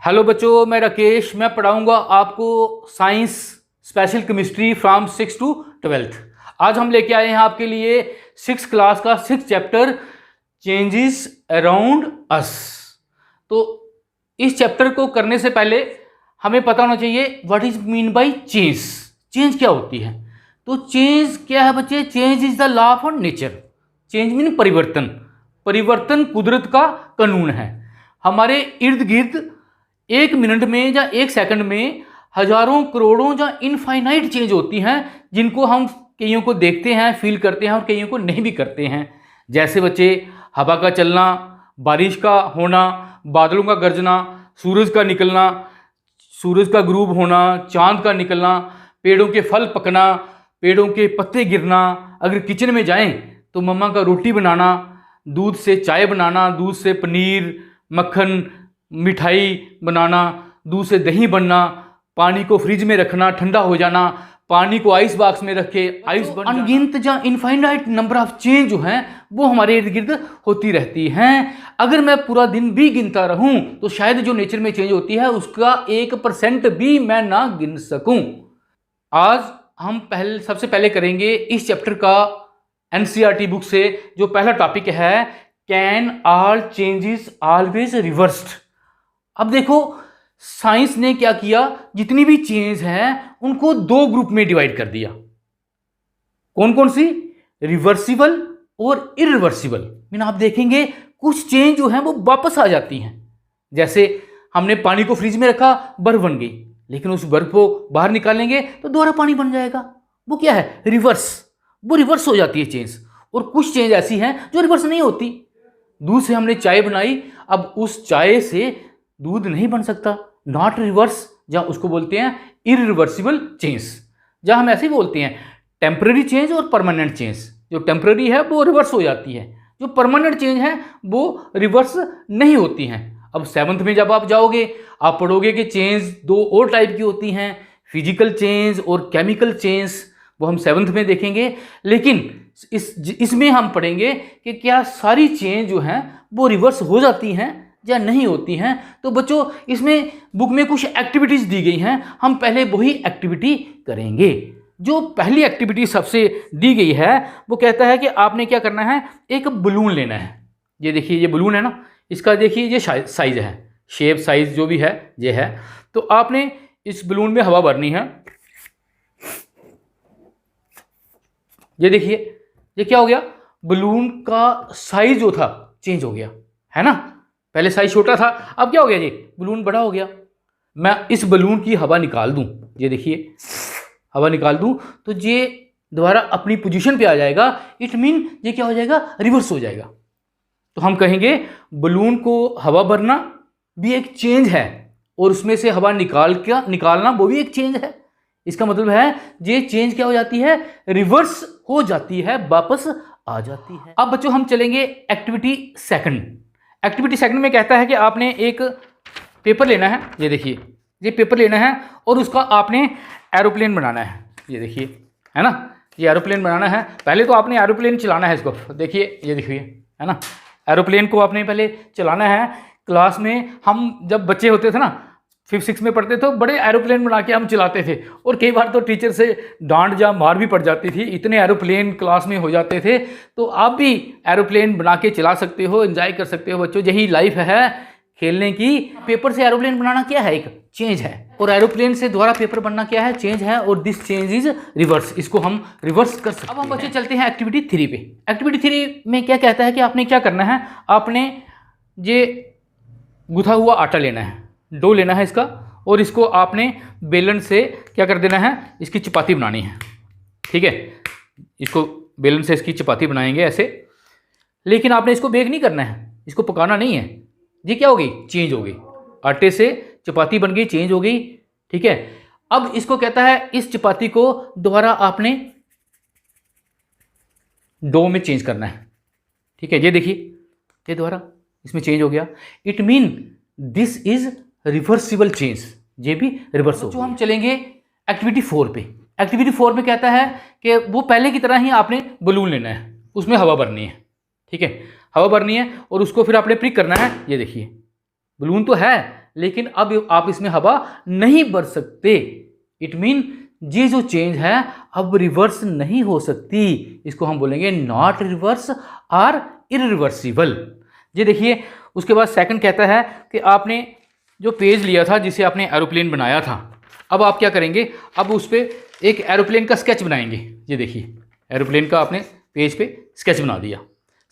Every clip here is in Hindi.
हेलो बच्चों, मैं राकेश। मैं पढ़ाऊंगा आपको science special chemistry from 6 to 12th। आज हम लेके आए हैं आपके लिए 6th क्लास का 6th chapter changes around us. तो इस चैप्टर को करने से पहले हमें पता होना चाहिए what is mean by change. Change क्या होती है? तो चेंज क्या है बच्चे? Change is the law of nature. Change mean परिवर्तन। परिवर्तन कुदरत का कानून है। हमारे इर्द गिर्द एक मिनट में या एक सेकंड में हजारों करोड़ों या इनफाइनाइट चेंज होती हैं, जिनको हम कईयों को देखते हैं, फील करते हैं और कईयों को नहीं भी करते हैं। जैसे बच्चे हवा का चलना, बारिश का होना, बादलों का गरजना, सूरज का निकलना, सूरज का ग्रूब होना, चांद का निकलना, पेड़ों के फल पकना, पेड़ों के पत्ते गिरना। अगर किचन में जाएं तो मम्मा का रोटी बनाना, दूध से चाय बनाना, दूध से पनीर, मक्खन, मिठाई बनाना, दूध से दही बनना, पानी को फ्रिज में रखना, ठंडा हो जाना, पानी को आइस बॉक्स में रख के आइस बन जाना। अनगिनत या इनफाइनाइट नंबर ऑफ चेंज जो हैं वो हमारे इर्द गिर्द होती रहती हैं। अगर मैं पूरा दिन भी गिनता रहूं तो शायद जो नेचर में चेंज होती है उसका 1% भी मैं ना गिन सकूं। आज हम सबसे पहले करेंगे इस चैप्टर का एनसीईआरटी बुक से जो पहला टॉपिक है, can all changes always reversed. अब देखो साइंस ने क्या किया, जितनी भी चेंज हैं उनको दो ग्रुप में डिवाइड कर दिया। कौन कौन सी? रिवर्सिबल और इरिवर्सिबल। मीन आप देखेंगे कुछ चेंज जो हैं वो वापस आ जाती हैं। जैसे हमने पानी को फ्रिज में रखा, बर्फ बन गई, लेकिन उस बर्फ को बाहर निकालेंगे तो दोबारा पानी बन जाएगा। वो क्या है? रिवर्स। वो रिवर्स हो जाती है चेंज। और कुछ चेंज ऐसी हैं जो रिवर्स नहीं होती। दूध से हमने चाय बनाई, अब उस चाय से दूध नहीं बन सकता, नॉट रिवर्स, जहां उसको बोलते हैं इरिवर्सिबल चेंज। जहां हम ऐसे ही बोलते हैं टेम्पररी चेंज और परमानेंट चेंज। जो टेम्पररी है वो रिवर्स हो जाती है, जो परमानेंट चेंज है वो रिवर्स नहीं होती हैं। अब 7th में जब आप जाओगे आप पढ़ोगे कि चेंज दो और टाइप की होती हैं, फिजिकल चेंज और केमिकल चेंज। वो हम 7th में देखेंगे। लेकिन इसमें हम पढ़ेंगे कि क्या सारी चेंज जो हैं वो रिवर्स हो जाती हैं या नहीं होती हैं। तो बच्चों इसमें बुक में कुछ एक्टिविटीज़ दी गई हैं, हम पहले वही एक्टिविटी करेंगे। जो पहली एक्टिविटी सबसे दी गई है वो कहता है कि आपने क्या करना है, एक बलून लेना है। ये देखिए, ये बलून है ना, इसका देखिए ये साइज है, शेप साइज जो भी है ये है। तो आपने इस बलून में हवा भरनी है। ये देखिए, ये क्या हो गया, बलून का साइज जो था चेंज हो गया, है ना। पहले साइज छोटा था, अब क्या हो गया जी, बलून बड़ा हो गया। मैं इस बलून की हवा निकाल दूं, ये देखिए हवा निकाल दूं तो ये दोबारा अपनी पोजीशन पे आ जाएगा। इट मीन ये क्या हो जाएगा, रिवर्स हो जाएगा। तो हम कहेंगे बलून को हवा भरना भी एक चेंज है और उसमें से हवा निकालना वो भी एक चेंज है। इसका मतलब है ये चेंज क्या हो जाती है, रिवर्स हो जाती है, वापस आ जाती है। अब बच्चों हम चलेंगे एक्टिविटी सेकंड। एक्टिविटी सेकंड में कहता है कि आपने एक पेपर लेना है। ये देखिए, ये पेपर लेना है और उसका आपने एरोप्लेन बनाना है। ये देखिए, है ना, ये एरोप्लेन बनाना है। पहले तो आपने एरोप्लेन चलाना है। इसको देखिए, ये देखिए, है ना, एरोप्लेन को आपने पहले चलाना है। क्लास में हम जब बच्चे होते थे ना, 5th 6th में पढ़ते तो बड़े एरोप्लेन बना के हम चलाते थे और कई बार तो टीचर से डांट या मार भी पड़ जाती थी, इतने एरोप्लेन क्लास में हो जाते थे। तो आप भी एरोप्लेन बना के चला सकते हो, एंजॉय कर सकते हो बच्चों। यही लाइफ है खेलने की। पेपर से एरोप्लेन बनाना क्या है, एक चेंज है, और एरोप्लेन से दोबारा पेपर बनना क्या है, चेंज है। और दिस चेंज इज रिवर्स, इसको हम रिवर्स कर सकते हैं। अब हम बच्चे चलते हैं एक्टिविटी 3 पे। एक्टिविटी 3 में क्या कहता है कि आपने क्या करना है, आपने ये गुथा हुआ आटा लेना है, डो लेना है इसका, और इसको आपने बेलन से क्या कर देना है, इसकी चपाती बनानी है। ठीक है, इसको बेलन से इसकी चपाती बनाएंगे ऐसे। लेकिन आपने इसको बेक नहीं करना है, इसको पकाना नहीं है। ये क्या हो गई, चेंज हो गई, आटे से चपाती बन गई, चेंज हो गई। ठीक है, अब इसको कहता है इस चपाती को दोबारा आपने डो में चेंज करना है। ठीक है, ये देखिए, ये दोबारा इसमें चेंज हो गया। It mean this is reversible change, ये भी रिवर्स हो। जो हम चलेंगे एक्टिविटी 4 पे। एक्टिविटी 4 में कहता है कि वो पहले की तरह ही आपने बलून लेना है, उसमें हवा भरनी है। ठीक है, हवा भरनी है और उसको फिर आपने प्रिक करना है। ये देखिए, बलून तो है लेकिन अब आप इसमें हवा नहीं भर सकते। इट मीन ये जो चेंज है अब रिवर्स नहीं हो सकती, इसको हम बोलेंगे नॉट रिवर्स और इरिवर्सिबल। ये देखिए, उसके बाद सेकंड कहता है कि आपने जो पेज लिया था जिसे आपने एरोप्लेन बनाया था, अब आप क्या करेंगे, अब उस पर एक एरोप्लेन का स्केच बनाएंगे। ये देखिए, एरोप्लेन का आपने पेज पे स्केच बना दिया।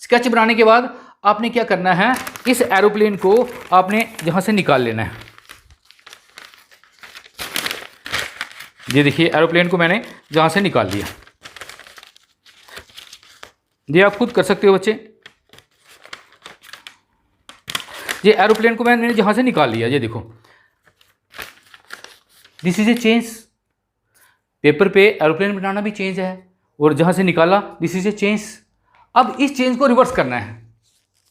स्केच बनाने के बाद आपने क्या करना है, इस एरोप्लेन को आपने यहाँ से निकाल लेना है। ये देखिए, एरोप्लेन को मैंने जहाँ से निकाल लिया। ये आप खुद कर सकते हो बच्चे। ये एरोप्लेन को मैंने जहाँ से निकाल लिया, ये देखो, this is a change. Paper पे एरोप्लेन बनाना भी चेंज है, और जहाँ से निकाला दिस इज ए चेंज। अब इस चेंज को रिवर्स करना है,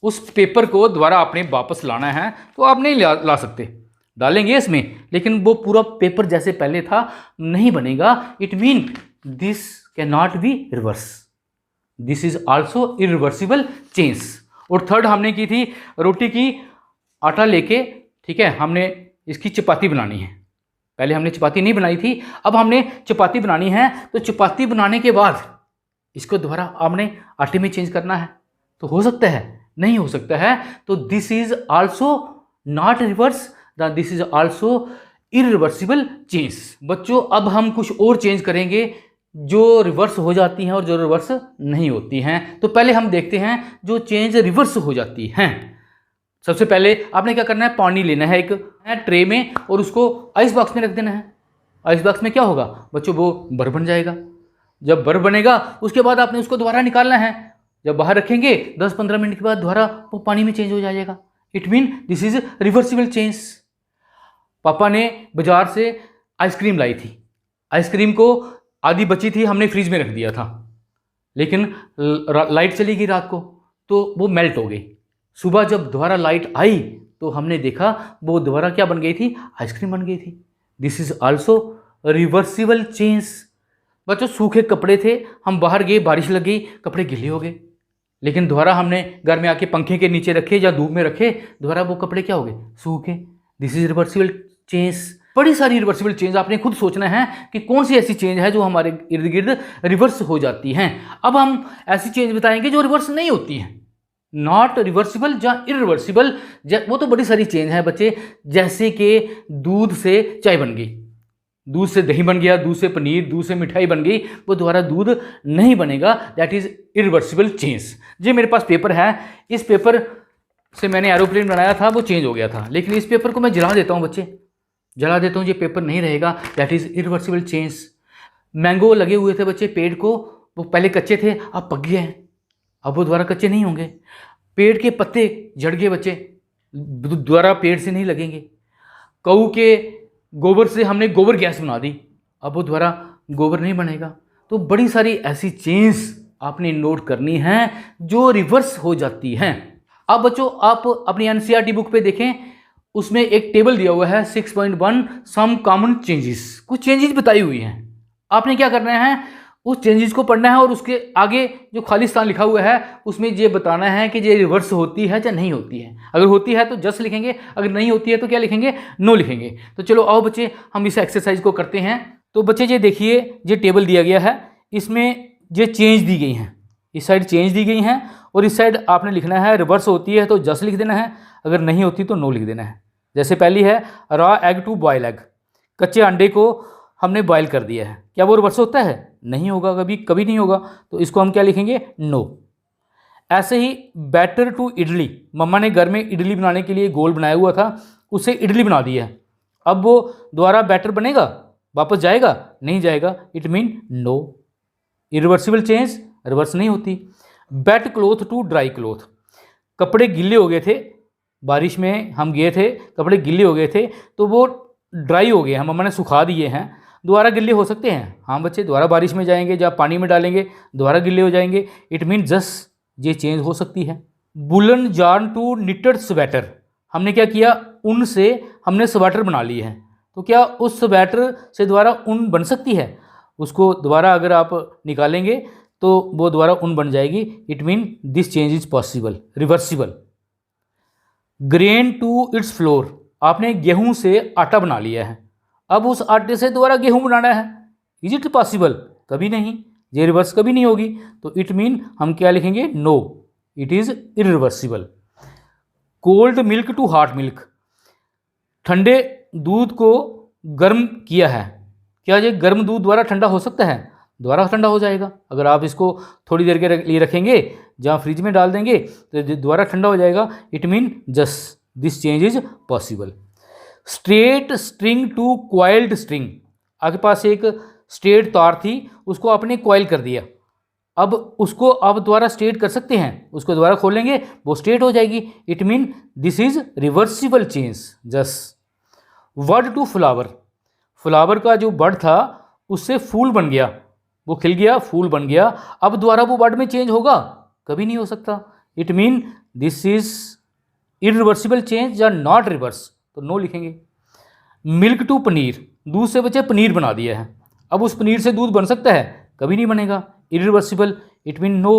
उस पेपर को दोबारा आपने वापस लाना है, तो आप नहीं ला सकते, डालेंगे इसमें, लेकिन वो पूरा पेपर जैसे पहले था नहीं बनेगा। It mean this can not be reverse, this is also irreversible change. और थर्ड हमने की थी, रोटी की आटा लेके, ठीक है, हमने इसकी चपाती बनानी है। पहले हमने चपाती नहीं बनाई थी, अब हमने चपाती बनानी है। तो चपाती बनाने के बाद इसको दोबारा आपने आटे में चेंज करना है, तो हो सकता है, नहीं हो सकता है। तो this is also not reverse, this is also irreversible change. बच्चों, अब हम कुछ और चेंज करेंगे जो रिवर्स हो जाती हैं और जो रिवर्स नहीं होती हैं। तो पहले हम देखते हैं जो चेंज रिवर्स हो जाती हैं। सबसे पहले आपने क्या करना है, पानी लेना है एक ट्रे में, और उसको आइस बॉक्स में रख देना है। आइस बॉक्स में क्या होगा बच्चों, वो बर्फ बन जाएगा। जब बर्फ बनेगा उसके बाद आपने उसको दोबारा निकालना है। जब बाहर रखेंगे 10-15 मिनट के बाद दोबारा वो पानी में चेंज हो जाएगा। It mean this is reversible change. पापा ने बाजार से आइसक्रीम लाई थी, आइसक्रीम को आधी बची थी, हमने फ्रिज में रख दिया था, लेकिन लाइट चली गई रात को, तो वो मेल्ट हो गई। सुबह जब दोबारा लाइट आई तो हमने देखा वो दोबारा क्या बन गई थी, आइसक्रीम बन गई थी। This is also reversible change. बच्चों, सूखे कपड़े थे, हम बाहर गए, बारिश लग गई, कपड़े गीले हो गए, लेकिन दोबारा हमने घर में आके पंखे के नीचे रखे या धूप में रखे, दोबारा वो कपड़े क्या हो गए, सूखे। This is reversible change. बड़ी सारी रिवर्सिबल चेंज आपने खुद सोचना है कि कौन सी ऐसी चेंज है जो हमारे इर्द गिर्द रिवर्स हो जाती हैं। अब हम ऐसी चेंज बताएंगे जो रिवर्स नहीं होती हैं, नॉट रिवर्सिबल या इरिवर्सिबल। वो तो बड़ी सारी चेंज है बच्चे, जैसे कि दूध से चाय बन गई, दूध से दही बन गया, दूध से पनीर, दूध से मिठाई बन गई, वो दोबारा दूध नहीं बनेगा। That is irreversible change. जी मेरे पास पेपर है, इस पेपर से मैंने एरोप्लेन बनाया था, वो चेंज हो गया था, लेकिन इस पेपर को मैं जला देता हूँ बच्चे, जला देता हूँ, ये पेपर नहीं रहेगा। That is irreversible change. Mango लगे हुए थे बच्चे पेड़ को, वो पहले कच्चे थे, अब पक गए हैं, अब वो दोबारा कच्चे नहीं होंगे। पेड़ के पत्ते झड़ गए बच्चे, दोबारा पेड़ से नहीं लगेंगे। गऊ के गोबर से हमने गोबर गैस बना दी, अब वो दोबारा गोबर नहीं बनेगा। तो बड़ी सारी ऐसी चेंज आपने नोट करनी है जो रिवर्स हो जाती हैं। अब बच्चों, आप अपनी एनसीईआरटी बुक पे देखें, उसमें एक टेबल दिया हुआ है 6.1 सम कॉमन चेंजेस, कुछ चेंजेस बताई हुई हैं। आपने क्या करना है, उस चेंजेस को पढ़ना है, और उसके आगे जो खाली स्थान लिखा हुआ है उसमें ये बताना है कि ये रिवर्स होती है या नहीं होती है। अगर होती है तो जस्ट लिखेंगे, अगर नहीं होती है तो क्या लिखेंगे, नो लिखेंगे। तो चलो आओ बच्चे, हम इस एक्सरसाइज को करते हैं। तो बच्चे ये देखिए, ये टेबल दिया गया है, इसमें ये चेंज दी गई हैं, इस साइड चेंज दी गई हैं, और इस साइड आपने लिखना है रिवर्स होती है तो जस्ट लिख देना है, अगर नहीं होती तो नो लिख देना है। जैसे पहली है raw egg to boil egg, कच्चे अंडे को हमने बॉयल कर दिया है, क्या वो रिवर्स होता है, नहीं होगा, कभी नहीं होगा, तो इसको हम क्या लिखेंगे, नो। ऐसे ही बैटर टू इडली, मम्मा ने घर में इडली बनाने के लिए गोल बनाया हुआ था, उससे इडली बना दी है, अब वो दोबारा बैटर बनेगा, वापस जाएगा, नहीं जाएगा, it mean no. Irreversible change, reverse नहीं होती। Wet cloth to dry cloth, कपड़े गीले हो गए थे, बारिश में हम गए थे, कपड़े गीले हो गए थे, तो वो ड्राई हो गए हैं, मम्मा ने सुखा दिए हैं, दोबारा गिल्ले हो सकते हैं, हाँ बच्चे, दोबारा बारिश में जाएंगे, जब पानी में डालेंगे दोबारा गिल्ले हो जाएंगे, इट मीन जस्ट ये चेंज हो सकती है। वुलन जार्न टू निटेड स्वेटर, हमने क्या किया, ऊन से हमने स्वेटर बना लिए हैं, तो क्या उस स्वेटर से दोबारा ऊन बन सकती है, उसको दोबारा अगर आप निकालेंगे तो वो दोबारा ऊन बन जाएगी, it mean this change is possible, reversible. Grain to its flour, आपने गेहूं से आटा बना लिया है, अब उस आटे से दोबारा गेहूं बनाना है, इज इट पॉसिबल? कभी नहीं, ये रिवर्स कभी नहीं होगी। तो इट मीन हम क्या लिखेंगे? No, it is irreversible. Cold milk to hot milk, ठंडे दूध को गर्म किया है, क्या ये गर्म दूध दोबारा ठंडा हो सकता है? दोबारा ठंडा हो जाएगा। अगर आप इसको थोड़ी देर के लिए रखेंगे, जहाँ फ्रिज में डाल देंगे तो दोबारा ठंडा हो जाएगा। It mean just this change is possible. Straight string to coiled string, आपके पास एक स्ट्रेट तार थी, उसको आपने क्वाइल कर दिया, अब उसको आप दोबारा स्ट्रेट कर सकते हैं, उसको दोबारा खोलेंगे वो स्ट्रेट हो जाएगी। It mean this is reversible change. Just word to flower, flower का जो बर्ड था उससे फूल बन गया, वो खिल गया, फूल बन गया, अब दोबारा वो बर्ड में चेंज होगा? कभी नहीं हो सकता। It mean this is irreversible change या नॉट रिवर्स, तो नो लिखेंगे। मिल्क टू पनीर, दूध से बचे पनीर बना दिया है, अब उस पनीर से दूध बन सकता है? कभी नहीं बनेगा, irreversible. It mean no,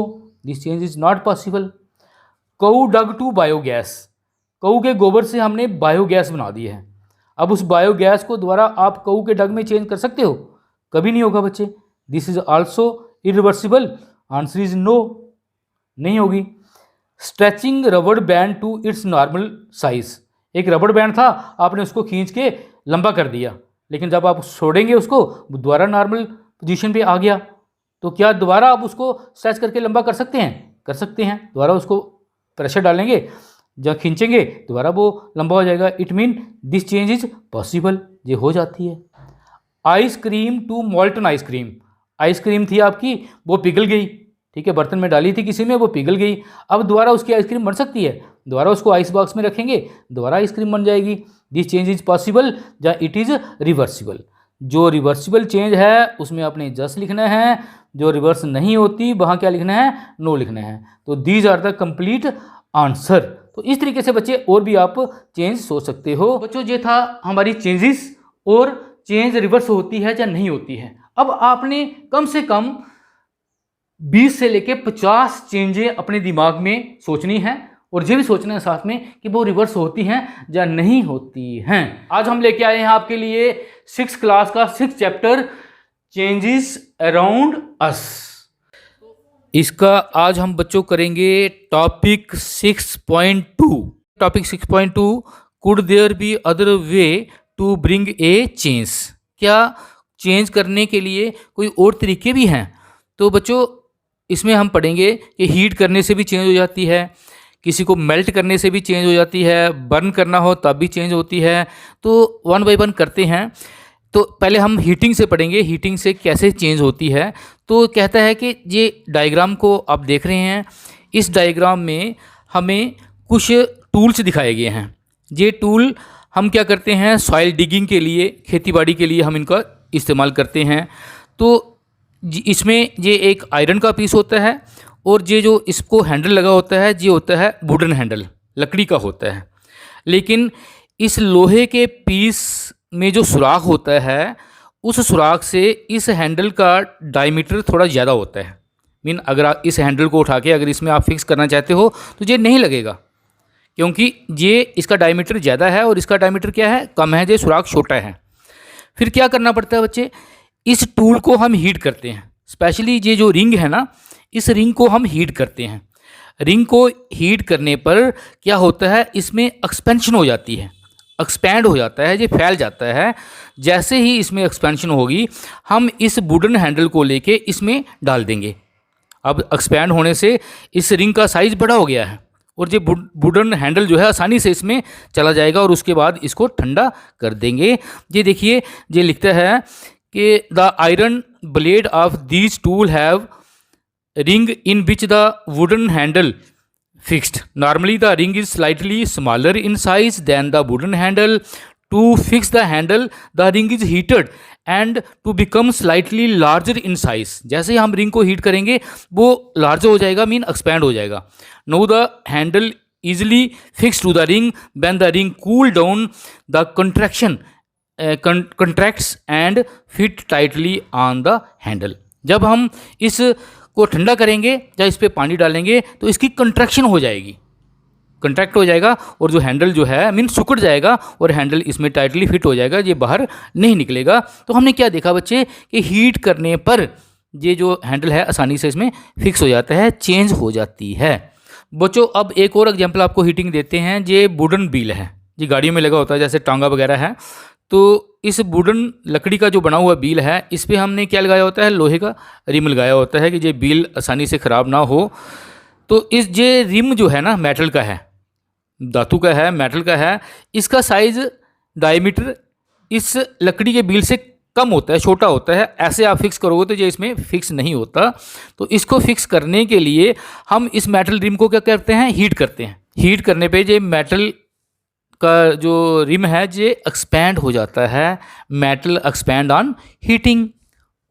this change is not possible. Cow dung to biogas, cow के गोबर से हमने बायोगैस बना दी है, अब उस बायोगैस को दोबारा आप कऊ के डग में चेंज कर सकते हो? कभी नहीं होगा बच्चे। This is also irreversible, answer is no, नहीं होगी। Stretching rubber band to its normal size, एक रबड़ बैंड था, आपने उसको खींच के लंबा कर दिया, लेकिन जब आप छोड़ेंगे उसको दोबारा नॉर्मल पोजीशन पे आ गया, तो क्या दोबारा आप उसको स्ट्रेच करके लंबा कर सकते हैं? कर सकते हैं, दोबारा उसको प्रेशर डालेंगे, जब खींचेंगे दोबारा वो लंबा हो जाएगा। It mean this change is possible, ये हो जाती है। Ice cream to molten ice cream, ice cream थी आपकी, वो पिघल गई, ठीक है, बर्तन में डाली थी किसी में, वो पिघल गई, अब दोबारा उसकी आइसक्रीम बन सकती है? दोबारा उसको आइस बॉक्स में रखेंगे, दोबारा आइसक्रीम बन जाएगी। दिस चेंज इज पॉसिबल या इट इज़ रिवर्सिबल। जो रिवर्सिबल चेंज है उसमें आपने जस्ट लिखना है, जो रिवर्स नहीं होती वहाँ क्या लिखना है? नो लिखना है। तो these are the complete answer. तो इस तरीके से बच्चे और भी आप चेंज सोच सकते हो। बच्चों ये था हमारी चेंजेस, और चेंज रिवर्स होती है या नहीं होती है। अब आपने कम से कम 20 से लेके 50 चेंजें अपने दिमाग में सोचनी है, और ये भी सोचना है साथ में कि वो रिवर्स होती हैं या नहीं होती हैं। आज हम लेके आए हैं आपके लिए 6th क्लास का 6th chapter changes around us. इसका आज हम बच्चों करेंगे topic 6.2। Topic 6.2, could there be other way to bring a change, क्या चेंज करने के लिए कोई और तरीके भी हैं? तो बच्चों इसमें हम पढ़ेंगे कि हीट करने से भी चेंज हो जाती है, किसी को मेल्ट करने से भी चेंज हो जाती है, बर्न करना हो तब भी चेंज होती है। तो वन बाय वन करते हैं। तो पहले हम हीटिंग से पढ़ेंगे, हीटिंग से कैसे चेंज होती है। तो कहता है कि ये डायग्राम को आप देख रहे हैं, इस डायग्राम में हमें कुछ टूल्स दिखाए गए हैं। ये टूल हम क्या करते हैं, सॉइल डिगिंग के लिए, खेतीबाड़ी के लिए हम इनका इस्तेमाल करते हैं। तो इसमें ये एक आयरन का पीस होता है, और ये जो इसको हैंडल लगा होता है ये होता है वुडन हैंडल, लकड़ी का होता है। लेकिन इस लोहे के पीस में जो सुराख होता है, उस सुराख से इस हैंडल का डायमीटर थोड़ा ज़्यादा होता है। मीन अगर आप इस हैंडल को उठा के अगर इसमें आप फिक्स करना चाहते हो तो ये नहीं लगेगा, क्योंकि ये इसका डायमीटर ज़्यादा है और इसका डायमीटर क्या है, कम है, ये सुराख छोटा है। फिर क्या करना पड़ता है बच्चे, इस टूल को हम हीट करते हैं। स्पेशली ये जो रिंग है ना, इस रिंग को हम हीट करते हैं। रिंग को हीट करने पर क्या होता है, इसमें एक्सपेंशन हो जाती है, एक्सपैंड हो जाता है, ये फैल जाता है। जैसे ही इसमें एक्सपेंशन होगी, हम इस वुडन हैंडल को लेके इसमें डाल देंगे। अब एक्सपैंड होने से इस रिंग का साइज़ बड़ा हो गया है, और ये वुडन हैंडल जो है आसानी से इसमें चला जाएगा, और उसके बाद इसको ठंडा कर देंगे। ये देखिए, ये लिखता है कि the iron blade of these tool have ring in which the wooden handle fixed. Normally the ring is slightly smaller in size than the wooden handle. To fix the handle, the ring is heated and to become slightly larger in size. जैसे ही हम रिंग को हीट करेंगे वो लार्जर हो जाएगा, मीन एक्सपैंड हो जाएगा। Now the handle easily fixed to the ring. When the ring cool down, the contracts and fit tightly on the handle. जब हम इस को ठंडा करेंगे या इस पर पानी डालेंगे तो इसकी कंट्रैक्शन हो जाएगी, कंट्रैक्ट हो जाएगा और जो हैंडल जो है मीन सिकुड़ जाएगा और हैंडल इसमें टाइटली फिट हो जाएगा, ये बाहर नहीं निकलेगा। तो हमने क्या देखा बच्चे कि हीट करने पर ये जो हैंडल है आसानी से इसमें फिक्स हो जाता है, चेंज हो जाती है। बच्चों अब एक और एग्जांपल आपको हीटिंग देते हैं। ये वुडन व्हील है, ये गाड़ियों में लगा होता है जैसे टांगा वगैरह है। तो इस वुडन लकड़ी का जो बना हुआ व्हील है इस पर हमने क्या लगाया होता है, लोहे का रिम लगाया होता है कि ये व्हील आसानी से ख़राब ना हो। तो इस ये रिम जो है ना मेटल का है, धातु का है, मेटल का है, इसका साइज डायमीटर इस लकड़ी के व्हील से कम होता है, छोटा होता है। ऐसे आप फिक्स करोगे तो ये इसमें फिक्स नहीं होता। तो इसको फिक्स करने के लिए हम इस मेटल रिम को क्या करते हैं, हीट करते हैं। हीट करने पे ये मेटल का जो रिम है ये एक्सपैंड हो जाता है, मेटल एक्सपैंड ऑन हीटिंग,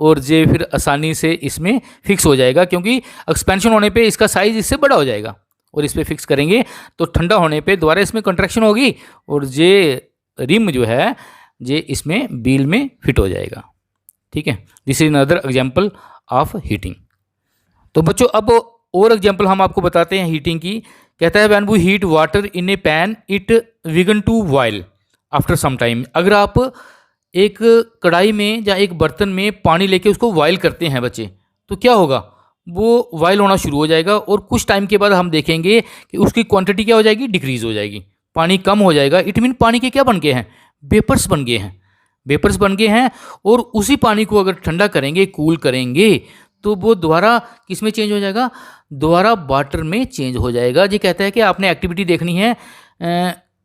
और ये फिर आसानी से इसमें फिक्स हो जाएगा क्योंकि एक्सपेंशन होने पे इसका साइज़ इससे बड़ा हो जाएगा। और इस पर फिक्स करेंगे तो ठंडा होने पे दोबारा इसमें कंट्रैक्शन होगी और ये रिम जो है ये इसमें व्हील में फिट हो जाएगा। ठीक है, this is another example of heating. तो बच्चों अब और एग्जांपल हम आपको बताते हैं हीटिंग की। कहता है when we heat water in a pan it begin to boil after some time. अगर आप एक कढ़ाई में या एक बर्तन में पानी लेके उसको बॉयल करते हैं बच्चे, तो क्या होगा, वो बॉयल होना शुरू हो जाएगा और कुछ टाइम के बाद हम देखेंगे कि उसकी क्वांटिटी क्या हो जाएगी, डिक्रीज हो जाएगी, पानी कम हो जाएगा। इट मीन पानी के क्या बन गए हैं, वेपर्स बन गए हैं, वेपर्स बन गए हैं। और उसी पानी को अगर ठंडा करेंगे, कूल करेंगे, तो वो दोबारा किस में चेंज हो जाएगा, दोबारा वाटर में चेंज हो जाएगा। ये कहता है कि आपने एक्टिविटी देखनी है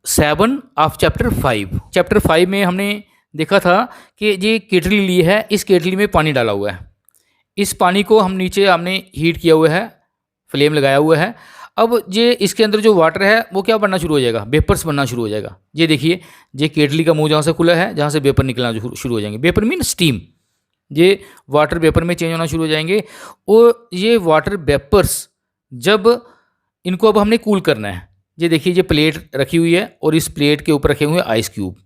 7 ऑफ चैप्टर 5। चैप्टर 5 में हमने देखा था कि ये केटली ली है, इस केटली में पानी डाला हुआ है, इस पानी को हमने हीट किया हुआ है, फ्लेम लगाया हुआ है। अब ये इसके अंदर जो वाटर है वो क्या बनना शुरू हो जाएगा, वेपर्स बनना शुरू हो जाएगा। ये देखिए, ये केटली का मुंह जहाँ से खुला है, जहाँ से वेपर निकलना शुरू हो जाएंगे, वेपर मीन स्टीम, ये वाटर वेपर में चेंज होना शुरू हो जाएंगे। और ये वाटर वेपर्स जब इनको अब हमने कूल करना है, ये देखिए ये प्लेट रखी हुई है और इस प्लेट के ऊपर रखे हुए आइस क्यूब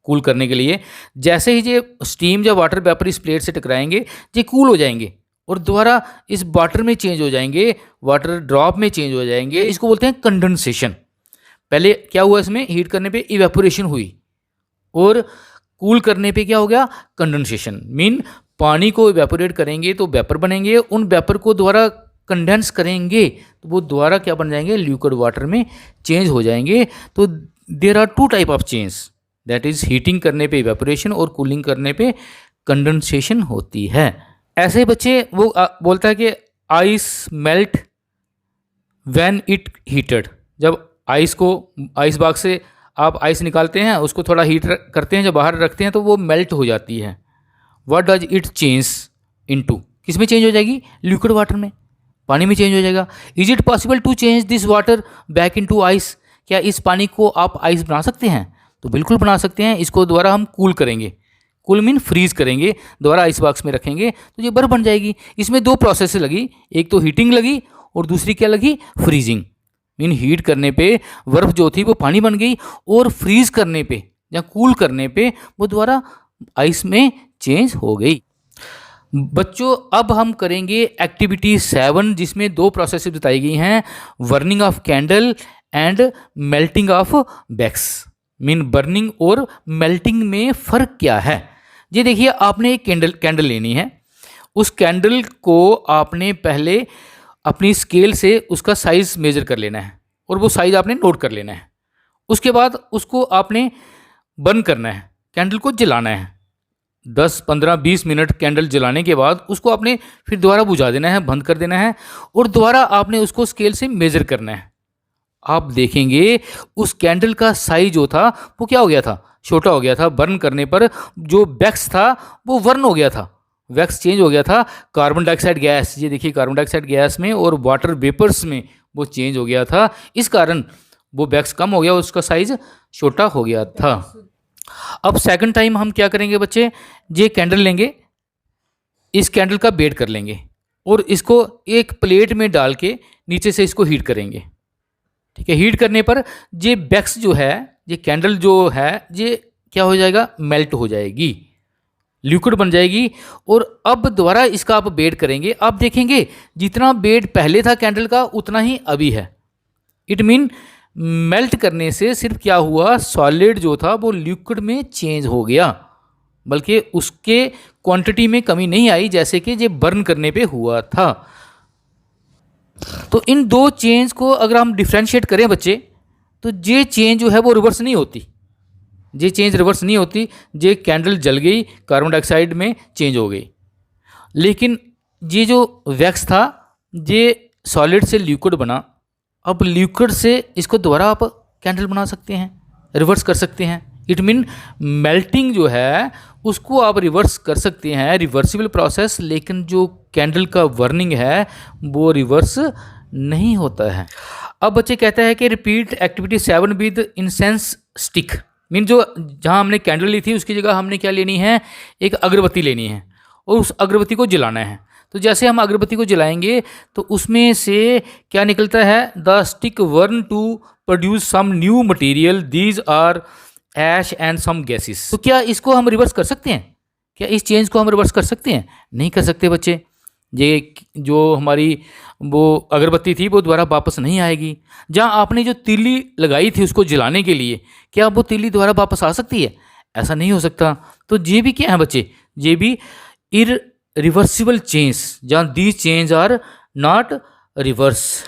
कूल करने के लिए। जैसे ही ये स्टीम या वाटर वेपर इस प्लेट से टकराएंगे ये कूल हो जाएंगे और दोबारा इस वाटर में चेंज हो जाएंगे, वाटर ड्रॉप में चेंज हो जाएंगे। इसको बोलते हैं कंडेंसेशन। पहले क्या हुआ, इसमें हीट करने पे इवेपोरेशन हुई और कूल करने पे क्या हो गया, कंडेंसेशन। मीन पानी को इवेपोरेट करेंगे तो वेपर बनेंगे, उन वेपर को दोबारा कंडेंस करेंगे तो वो दोबारा क्या बन जाएंगे, लिक्विड वाटर में चेंज हो जाएंगे। तो there are 2 type of change, that is heating करने पे इवेपोरेशन और कूलिंग करने पे कंडेंसेशन होती है। ऐसे ही बच्चे वो बोलता है कि ice melt when it heated. जब आइस बाग से आप आइस निकालते हैं, उसको थोड़ा हीट करते हैं, जब बाहर रखते हैं तो वो मेल्ट हो जाती है। What does it change into, किस में चेंज हो जाएगी, लिक्विड वाटर में, पानी में चेंज हो जाएगा। Is it possible to change this water back into ice, क्या इस पानी को आप आइस बना सकते हैं, तो बिल्कुल बना सकते हैं। इसको दोबारा हम कूल करेंगे, कूल मीन फ्रीज करेंगे, दोबारा आइस बॉक्स में रखेंगे तो ये बर्फ बन जाएगी। इसमें 2 प्रोसेस लगी, एक तो हीटिंग लगी और दूसरी क्या लगी, फ्रीजिंग। मीन हीट करने पे बर्फ जो थी वो पानी बन गई और फ्रीज करने पे या कूल करने पे वो दोबारा आइस में चेंज हो गई। बच्चों अब हम करेंगे एक्टिविटी 7 जिसमें 2 प्रोसेस बताई गई हैं, burning of candle and melting of wax. Mean burning और मेल्टिंग में फ़र्क क्या है। ये देखिए, आपने एक कैंडल लेनी है, उस कैंडल को आपने पहले अपनी स्केल से उसका साइज़ मेज़र कर लेना है और वो साइज़ आपने नोट कर लेना है। उसके बाद उसको आपने बर्न करना है, कैंडल को जलाना है। 10, 15, 20 मिनट कैंडल जलाने के बाद उसको आपने फिर दोबारा बुझा देना है, बंद कर देना है और दोबारा आपने उसको स्केल से मेज़र करना है। आप देखेंगे उस कैंडल का साइज जो था वो क्या हो गया था, छोटा हो गया था। बर्न करने पर जो वैक्स था वो बर्न हो गया था, वैक्स चेंज हो गया था कार्बन डाइऑक्साइड गैस। ये देखिए, कार्बन डाइऑक्साइड गैस में और वाटर वेपर्स में वो चेंज हो गया था, इस कारण वो वैक्स कम हो गया, उसका साइज छोटा हो गया था। अब सेकंड टाइम हम क्या करेंगे बच्चे, ये कैंडल लेंगे, इस कैंडल का बेड कर लेंगे और इसको एक प्लेट में डाल के नीचे से इसको हीट करेंगे। ठीक है, हीट करने पर ये वैक्स जो है, ये कैंडल जो है, ये क्या हो जाएगा, मेल्ट हो जाएगी, लिक्विड बन जाएगी। और अब दोबारा इसका आप बेड करेंगे, आप देखेंगे जितना बेड पहले था कैंडल का उतना ही अभी है। इट मीन मेल्ट करने से सिर्फ क्या हुआ, सॉलिड जो था वो लिक्विड में चेंज हो गया, बल्कि उसके क्वांटिटी में कमी नहीं आई जैसे कि ये बर्न करने पे हुआ था। तो इन दो चेंज को अगर हम डिफ्रेंशिएट करें बच्चे, तो ये चेंज जो है वो रिवर्स नहीं होती, ये चेंज रिवर्स नहीं होती। ये कैंडल जल गई, कार्बन डाइऑक्साइड में चेंज हो गई, लेकिन ये जो वैक्स था ये सॉलिड से लिक्विड बना। अब लिक्विड से इसको दोबारा आप कैंडल बना सकते हैं, रिवर्स कर सकते हैं। इट मीन मेल्टिंग जो है उसको आप रिवर्स कर सकते हैं, रिवर्सिबल प्रोसेस, लेकिन जो कैंडल का बर्निंग है वो रिवर्स नहीं होता है। अब बच्चे कहते हैं कि repeat activity 7 with incense stick. Mean जो जहाँ हमने कैंडल ली थी उसकी जगह हमने क्या लेनी है, एक अगरबत्ती लेनी है और उस अगरबत्ती को जलाना है। तो जैसे हम अगरबत्ती को जलाएंगे तो उसमें से क्या निकलता है, the stick burn to produce some new material, these are ash and some gases. तो क्या इसको हम रिवर्स कर सकते हैं? क्या इस चेंज को हम रिवर्स कर सकते हैं? नहीं कर सकते बच्चे। ये जो हमारी वो अगरबत्ती थी वो दोबारा वापस नहीं आएगी। जहाँ आपने जो तीली लगाई थी उसको जलाने के लिए, क्या वो तीली दोबारा वापस आ सकती है? ऐसा नहीं हो सकता। तो ये भी क्या है बच्चे, ये भी इररिवर्सिबल चेंज, जहाँ these change are not reverse.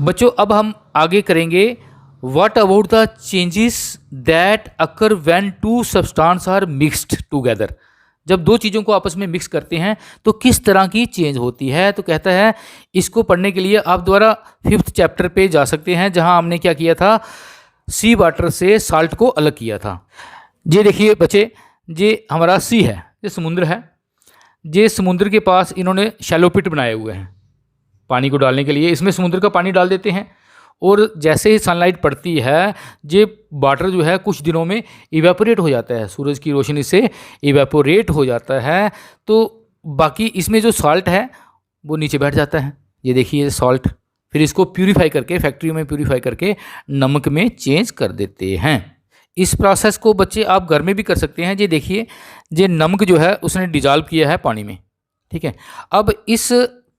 बच्चों अब हम आगे करेंगे, what about the changes that occur when two substance are mixed together. जब दो चीज़ों को आपस में मिक्स करते हैं तो किस तरह की चेंज होती है। तो कहता है इसको पढ़ने के लिए आप दोबारा 5th चैप्टर पे जा सकते हैं, जहां हमने क्या किया था, सी वाटर से साल्ट को अलग किया था। ये देखिए बच्चे, ये हमारा सी है, ये समुद्र है। ये समुद्र के पास इन्होंने शैलो पिट बनाए हुए हैं पानी को डालने के लिए। इसमें समुद्र का पानी डाल देते हैं और जैसे ही सनलाइट पड़ती है ये वाटर जो है कुछ दिनों में इवेपोरेट हो जाता है, सूरज की रोशनी से इवेपोरेट हो जाता है। तो बाकी इसमें जो सॉल्ट है वो नीचे बैठ जाता है। ये देखिए सॉल्ट, फिर इसको प्यूरीफाई करके, फैक्ट्री में प्यूरीफाई करके नमक में चेंज कर देते हैं। इस प्रोसेस को बच्चे आप घर में भी कर सकते हैं। ये देखिए, ये नमक जो है उसने डिजॉल्व किया है पानी में, ठीक है। अब इस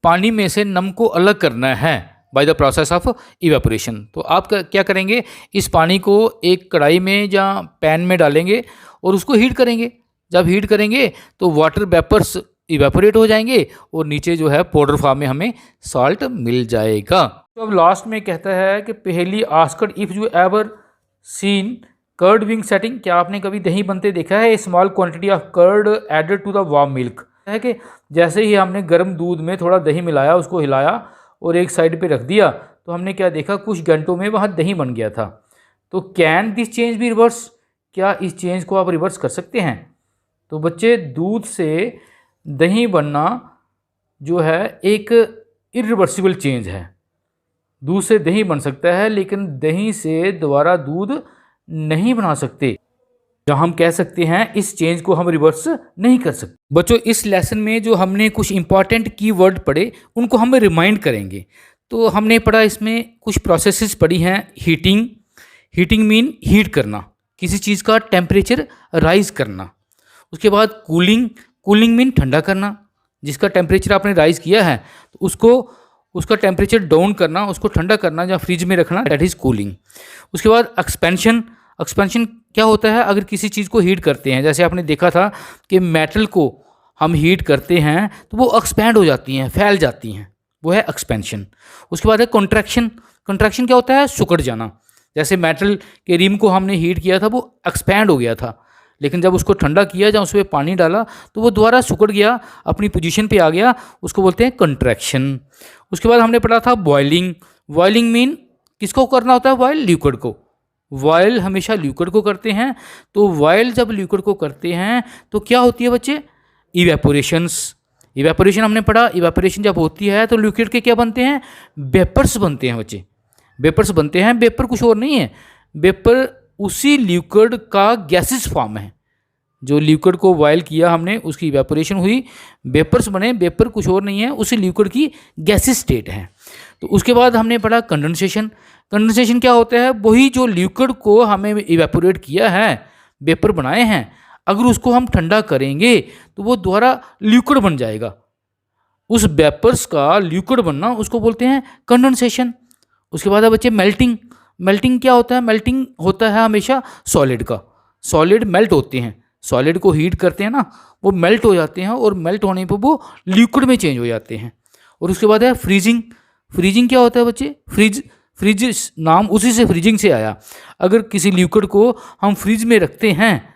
पानी में से नमक को अलग करना है by the process of evaporation. तो आप क्या करेंगे, इस पानी को एक कढ़ाई में या पैन में डालेंगे और उसको हीट करेंगे। जब हीट करेंगे तो वाटर वेपर्स इवेपोरेट हो जाएंगे और नीचे जो है पाउडर फॉर्म में हमें सॉल्ट मिल जाएगा। तो अब लास्ट में कहता है कि पहली asked if you ever seen curd being setting. क्या आपने कभी दही बनते देखा है? Small quantity of curd added to the warm milk. है कि जैसे ही हमने गर्म दूध में थोड़ा दही मिलाया, उसको हिलाया और एक साइड पे रख दिया, तो हमने क्या देखा, कुछ घंटों में वहाँ दही बन गया था। तो कैन दिस चेंज भी रिवर्स? क्या इस चेंज को आप रिवर्स कर सकते हैं? तो बच्चे दूध से दही बनना जो है एक इरिवर्सिबल चेंज है। दूध से दही बन सकता है लेकिन दही से दोबारा दूध नहीं बना सकते। जहाँ हम कह सकते हैं इस चेंज को हम रिवर्स नहीं कर सकते। बच्चों इस लेसन में जो हमने कुछ इंपॉर्टेंट कीवर्ड पढ़े उनको हम रिमाइंड करेंगे। तो हमने पढ़ा, इसमें कुछ प्रोसेसेस पढ़ी हैं। हीटिंग, हीटिंग मीन हीट करना, किसी चीज़ का टेम्परेचर राइज करना। उसके बाद कूलिंग, कूलिंग मीन ठंडा करना, जिसका टेम्परेचर आपने राइज किया है तो उसको उसका टेम्परेचर डाउन करना, उसको ठंडा करना या फ्रिज में रखना, दैट इज़ कूलिंग। उसके बाद एक्सपेंशन, एक्सपेंशन क्या होता है, अगर किसी चीज़ को हीट करते हैं, जैसे आपने देखा था कि मेटल को हम हीट करते हैं तो वो एक्सपैंड हो जाती हैं, फैल जाती हैं, वो है एक्सपेंशन। उसके बाद है कॉन्ट्रैक्शन। कॉन्ट्रैक्शन क्या होता है, सिकुड़ जाना। जैसे मेटल के रिम को हमने हीट किया था, वो एक्सपैंड हो गया था, लेकिन जब उसको ठंडा किया, जब उसमें पानी डाला तो वो दोबारा सिकुड़ गया, अपनी पोजीशन पे आ गया, उसको बोलते हैं कॉन्ट्रैक्शन। उसके बाद हमने पढ़ा था बॉइलिंग। बॉइलिंग मीन किसको करना होता है, बॉयल लिक्विड को। बॉयल हमेशा लिक्विड को करते हैं। तो बॉयल जब लिक्विड को करते हैं तो क्या होती है बच्चे, इवेपोरेशंस। इवेपोरेशन हमने पढ़ा, इवेपोरेशन जब होती है तो लिक्विड के क्या बनते हैं, वेपर्स बनते हैं बच्चे, वेपर्स बनते हैं। वेपर कुछ और नहीं है, वेपर उसी लिक्विड का गैसेस फॉर्म है। जो लिक्विड को बॉयल किया हमने, उसकी इवेपोरेशन हुई, वेपर्स बने। वेपर कुछ और नहीं है, उसी लिक्विड की गैसेस स्टेट है। तो उसके बाद हमने पढ़ा कंडेंसेशन। कंडेंसेशन क्या होता है, वही जो लिक्विड को हमें इवेपोरेट किया है, वेपर बनाए हैं, अगर उसको हम ठंडा करेंगे तो वो दोबारा लिक्विड बन जाएगा। उस वेपर्स का लिक्विड बनना उसको बोलते हैं कंडेंसेशन। उसके बाद है बच्चे मेल्टिंग। मेल्टिंग क्या होता है? मेल्टिंग होता है हमेशा सॉलिड का। सॉलिड मेल्ट होते हैं, सॉलिड को हीट करते हैं ना, वो मेल्ट हो जाते हैं और मेल्ट होने पर वो लिक्विड में चेंज हो जाते हैं। और उसके बाद है फ्रीजिंग। फ्रीजिंग क्या होता है बच्चे? फ्रिज नाम उसी से फ्रीजिंग से आया। अगर किसी लिक्विड को हम फ्रिज में रखते हैं,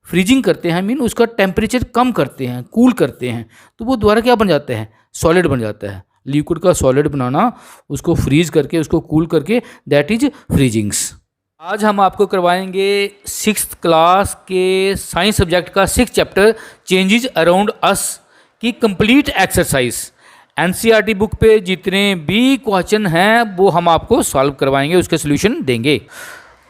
फ्रीजिंग करते हैं, मीन उसका टेम्परेचर कम करते हैं, कूल करते हैं, तो वो दोबारा क्या बन जाता है? सॉलिड बन जाता है। लिक्विड का सॉलिड बनाना, उसको फ्रीज करके, उसको कूल करके, दैट इज फ्रीजिंग्स। आज हम आपको करवाएंगे 6th क्लास के साइंस सब्जेक्ट का 6th chapter changes around us की कंप्लीट एक्सरसाइज। एनसीईआरटी बुक पे जितने भी क्वेश्चन हैं वो हम आपको सॉल्व करवाएंगे, उसके सोल्यूशन देंगे।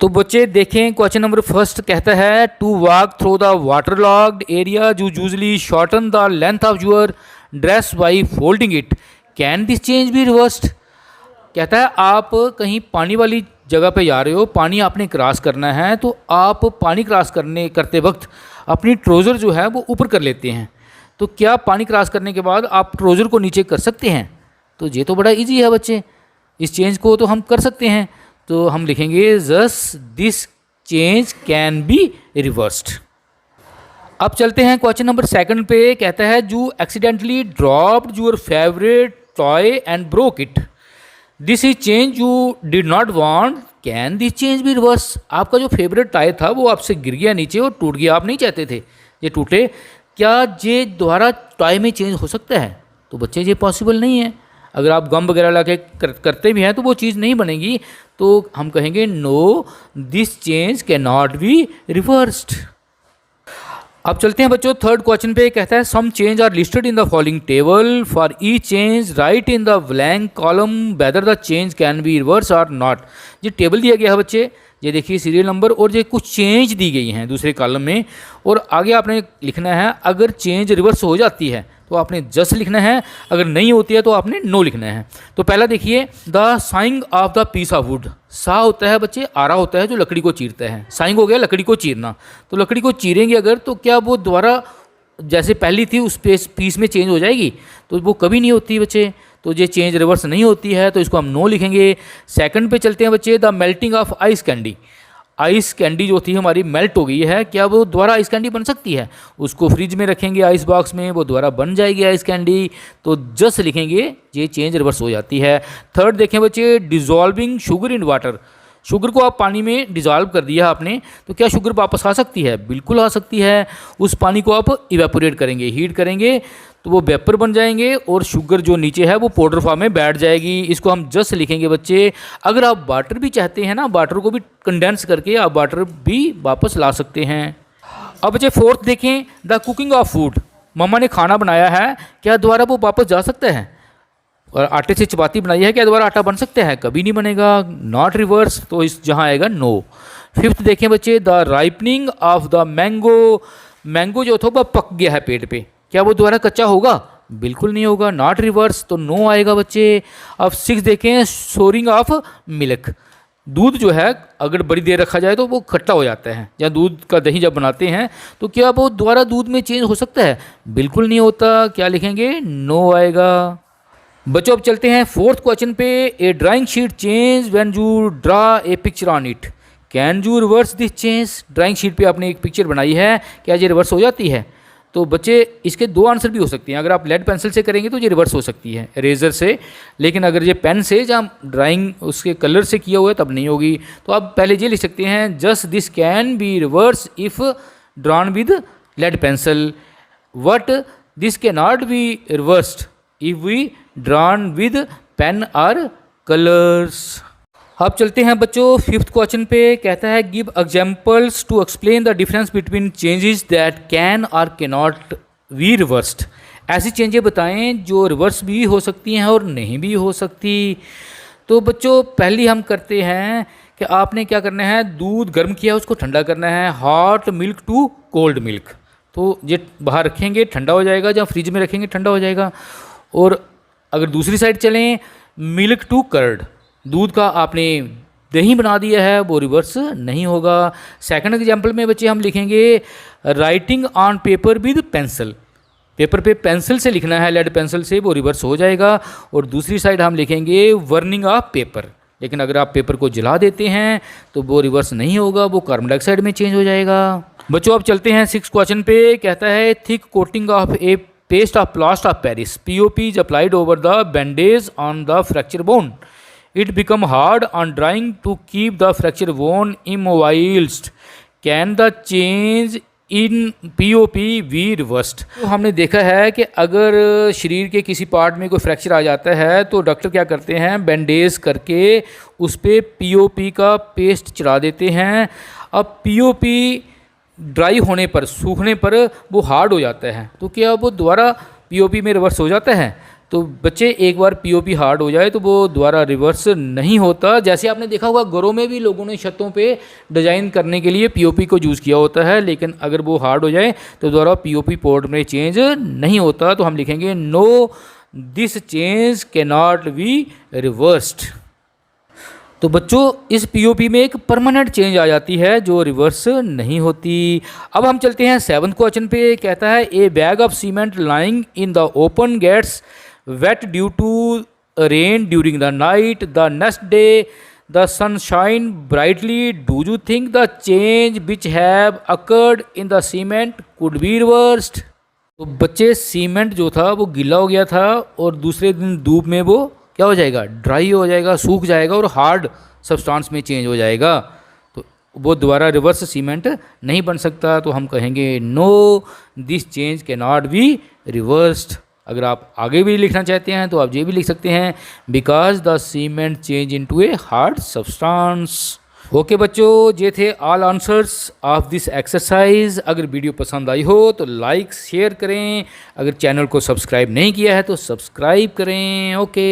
तो बच्चे देखें, क्वेश्चन नंबर फर्स्ट कहता है to walk through the water logged area you usually shorten the length of your dress by folding it, can this change be reversed. कहता है आप कहीं पानी वाली जगह पे जा रहे हो, पानी आपने क्रॉस करना है, तो आप पानी क्रॉस करते वक्त अपनी ट्राउज़र जो है वो ऊपर कर लेते हैं, तो क्या पानी क्रॉस करने के बाद आप ट्राउज़र को नीचे कर सकते हैं? तो ये तो बड़ा इजी है बच्चे, इस चेंज को तो हम कर सकते हैं। तो हम लिखेंगे जस this change can B reversed. अब चलते हैं क्वेश्चन नंबर सेकंड पे। कहता है you accidentally dropped your favourite toy and broke it, this is change you did not want, can this change be reverse. आपका जो फेवरेट टॉय था वो आपसे गिर गया नीचे और टूट गया, आप नहीं चाहते थे ये टूटे, क्या ये दोबारा टॉय में चेंज हो सकता है? तो बच्चे ये पॉसिबल नहीं है। अगर आप गम वगैरह ला के करते भी हैं तो वो चीज़ नहीं बनेगी, तो हम कहेंगे no this change can not be reversed. अब चलते हैं बच्चों थर्ड क्वेश्चन पे। कहता है some change are listed in the following table, for each change write in the blank column whether the change can be reverse और नॉट। ये टेबल दिया गया है बच्चे, ये देखिए सीरियल नंबर, और ये कुछ चेंज दी गई हैं दूसरे कॉलम में, और आगे आपने लिखना है अगर चेंज रिवर्स हो जाती है तो आपने जस्ट लिखना है, अगर नहीं होती है तो आपने नो लिखना है। तो पहला देखिए the sawing of the piece of wood. सा होता है बच्चे, आरा होता है जो लकड़ी को चीरता है, साइंग हो गया लकड़ी को चीरना। तो लकड़ी को चीरेंगे अगर, तो क्या वो दोबारा जैसे पहली थी उस पीस में चेंज हो जाएगी? तो वो कभी नहीं होती बच्चे, तो ये चेंज रिवर्स नहीं होती है, तो इसको हम नो लिखेंगे। सेकंड पे चलते हैं बच्चे, the melting of ice candy. Ice candy जो थी हमारी मेल्ट हो गई है, क्या वो दोबारा आइस कैंडी बन सकती है? उसको फ्रिज में रखेंगे आइस बॉक्स में, वो दोबारा बन जाएगी आइस कैंडी, तो जस्ट लिखेंगे ये चेंज रिवर्स हो जाती है। थर्ड देखें बच्चे, dissolving sugar in water. Sugar को आप पानी में डिजॉल्व कर दिया आपने, तो क्या शुगर वापस आ सकती है? बिल्कुल आ सकती है। उस पानी को आप इवेपोरेट करेंगे, हीट करेंगे, तो वो वेपर बन जाएंगे और शुगर जो नीचे है वो पाउडर फॉर्म में बैठ जाएगी। इसको हम जस्ट लिखेंगे बच्चे। अगर आप वाटर भी चाहते हैं ना, वाटर को भी कंडेंस करके आप वाटर भी वापस ला सकते हैं। अब बच्चे फोर्थ देखें, द कुकिंग ऑफ फूड। मम्मा ने खाना बनाया है, क्या दोबारा वो वापस जा सकता है? और आटे से चपाती बनाई है, क्या दोबारा आटा बन सकता है? कभी नहीं बनेगा, नॉट रिवर्स, तो इस जहाँ आएगा नो। फिफ्थ देखें बच्चे, the ripening of the mango. Mango जो था वह पक गया है पेड़ पे, क्या वो दोबारा कच्चा होगा? बिल्कुल नहीं होगा, नॉट रिवर्स, तो नो आएगा बच्चे। अब सिक्स देखें, सोरिंग ऑफ मिल्क। दूध जो है अगर बड़ी देर रखा जाए तो वो खट्टा हो जाता है, या दूध का दही जब बनाते हैं तो क्या वो दोबारा दूध में चेंज हो सकता है? बिल्कुल नहीं होता, क्या लिखेंगे? नो आएगा। बच्चों अब चलते हैं फोर्थ क्वेश्चन पे। A drawing sheet change when you draw a picture on it, can you reverse this change. Drawing sheet पे आपने एक पिक्चर बनाई है, क्या ये रिवर्स हो जाती है? तो बच्चे इसके दो आंसर भी हो सकते हैं। अगर आप लेड पेंसिल से करेंगे तो ये रिवर्स हो सकती है, इरेजर से, लेकिन अगर ये पेन से जहाँ ड्राइंग उसके कलर से किया हुआ है तब नहीं होगी। तो आप पहले ये लिख सकते हैं, just this can be reverse if drawn with lead pencil, but this can not be reversed if we drawn with pen और कलर्स। अब चलते हैं बच्चों फिफ्थ क्वेश्चन पे। कहता है give examples to explain the difference between changes that can और कैन नॉट बी रिवर्स्ड। ऐसी चेंजें बताएं जो रिवर्स भी हो सकती हैं और नहीं भी हो सकती। तो बच्चों पहली हम करते हैं कि आपने क्या करना है, दूध गर्म किया उसको ठंडा करना है, hot milk to cold milk. तो ये बाहर रखेंगे ठंडा हो जाएगा, जहाँ फ्रिज में रखेंगे ठंडा हो जाएगा। और अगर दूसरी साइड चलें, मिल्क टू कर्ड, दूध का आपने दही बना दिया है, वो रिवर्स नहीं होगा। सेकंड एग्जांपल में बच्चे हम लिखेंगे writing on paper with pencil, paper पे पेंसिल से लिखना है लेड पेंसिल से, वो रिवर्स हो जाएगा। और दूसरी साइड हम लिखेंगे वर्निंग ऑफ पेपर, लेकिन अगर आप पेपर को जला देते हैं तो वो रिवर्स नहीं होगा, वो कार्बन डाइऑक्साइड में चेंज हो जाएगा। बच्चों अब चलते हैं 6 क्वेश्चन पे। कहता है thick coating of a paste of plaster of Paris POP is applied over the bandage on the fracture bone, it become hard on drying to keep the fracture bone immobilised, can the change in POP be reversed. तो हमने देखा है कि अगर शरीर के किसी पार्ट में कोई फ्रैक्चर आ जाता है तो डॉक्टर क्या करते हैं, बैंडेज करके उस पर पीओपी का पेस्ट चला देते हैं। अब पीओपी ड्राई होने पर, सूखने पर वो हार्ड हो जाता है, तो क्या वो दोबारा पीओपी में रिवर्स हो जाता है? तो बच्चे एक बार पीओपी हार्ड हो जाए तो वो दोबारा रिवर्स नहीं होता। जैसे आपने देखा होगा घरों में भी लोगों ने छतों पे डिज़ाइन करने के लिए पीओपी को यूज़ किया होता है, लेकिन अगर वो हार्ड हो जाए तो दोबारा पीओपी पोर्ट में चेंज नहीं होता। तो हम लिखेंगे no this change can not be reversed. तो बच्चों इस पीओपी में एक परमानेंट चेंज आ जाती है जो रिवर्स नहीं होती। अब हम चलते हैं 7th क्वेश्चन पे। कहता है a bag of cement lying in the open gets wet due to rain during the night, the next day the sun shine brightly, do you think the change which have occurred in the cement could be reversed? तो बच्चे सीमेंट जो था वो गीला हो गया था और दूसरे दिन धूप में वो क्या हो जाएगा, ड्राई हो जाएगा, सूख जाएगा और हार्ड सब्सटेंस में चेंज हो जाएगा, तो वो दोबारा रिवर्स सीमेंट नहीं बन सकता। तो हम कहेंगे no this change can not be reversed. अगर आप आगे भी लिखना चाहते हैं तो आप ये भी लिख सकते हैं because the cement change into a hard substance. Okay बच्चों, ये थे all answers of this exercise. अगर वीडियो पसंद आई हो तो लाइक शेयर करें, अगर चैनल को सब्सक्राइब नहीं किया है तो सब्सक्राइब करें। ओके।